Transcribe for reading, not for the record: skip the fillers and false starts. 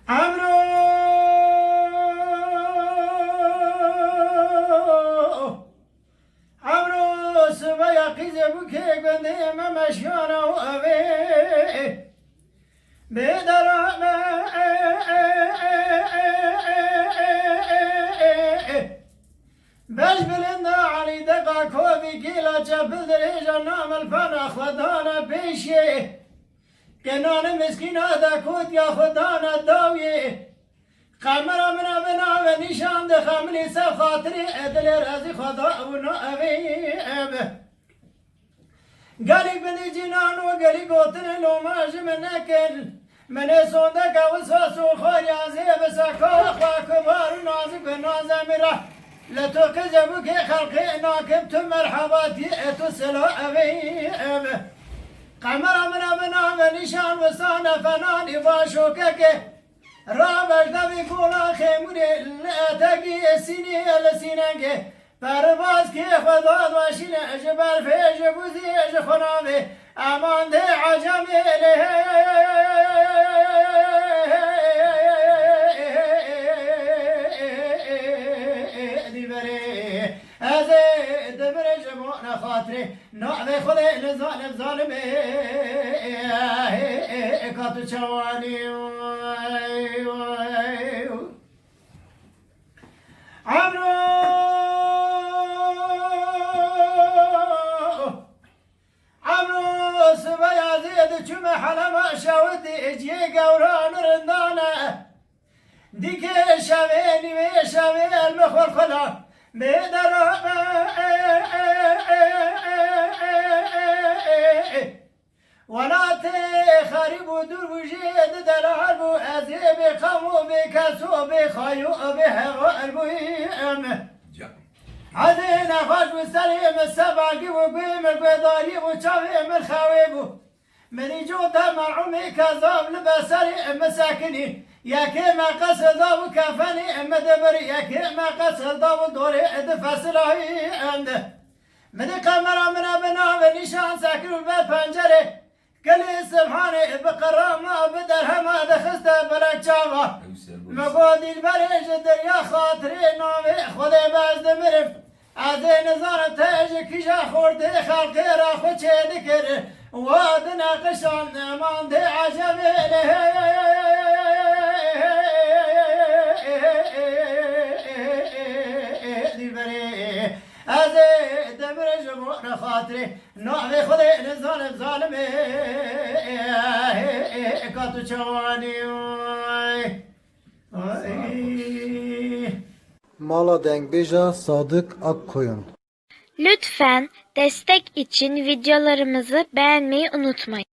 عمرو عمرو سبا قیزه بو که گنده ممشیانا و اوه بدرانه بش بلنده علی دقا کوبی کیلا چپل دریجا نام الفنا خدانا پیشه کنان مسکین آده کود یا خدانا داویه قمر منا بنا و نشان ده خملی سب خاطری ادل رازی خدا و نوه گلی بندی جنان و گلی گوتن لوماج من نکن من سونده که وسواس و خوری عزیب سکا خواه کبار نازک و نازمیره لتو قزبو که خلقی ناکب تو مرحباتی اتو سلا اوی قمر منا بنا و نشان و سان فنانی باشوکه که را بجده بی کولا خیمونی لعتگی سینی لسیننگه پرواز که خدا دوشین اجبر فیج بوزی اج خنامه امان ده عجمی از دبر جمعنا خاطره نعوه خود نظالم ظالمه کاتو چوانی عمرو عمرو سبا يزيد چوم حلما شاودي اجيه قوران رندانه دیگه شوی نیوی شوی المخور خدا بدر ولات خریب و دور بوجید در حرب و ازیب خمو بکسو بخایو بهوار بویم عدی نخواش بسریم سباقی و قویم القداری و چاویم الخوی بو منی جو دمعومی کذاب لبسری مساکنی یکی ما قصد و کفنی مدبر یکی ما قصد و دوری ادفصلایی انده منی قمر منا بنا و نشان سکر به پنجره کلی سبحانه بقرام بدر همه دخسته بلک چاوا مگو دیل برش دریا خاطری نامی خود باز دمرف از نظارت تیج کجا خورده خلقی را خود چه دکره واد نقشان امان ده عجبه از دمر جمعنا خاطری نوع خود نظالم ظالمه کاتو چوانی Mala Dengbeja Sadık Akkoyun. Lütfen destek için videolarımızı beğenmeyi unutmayın.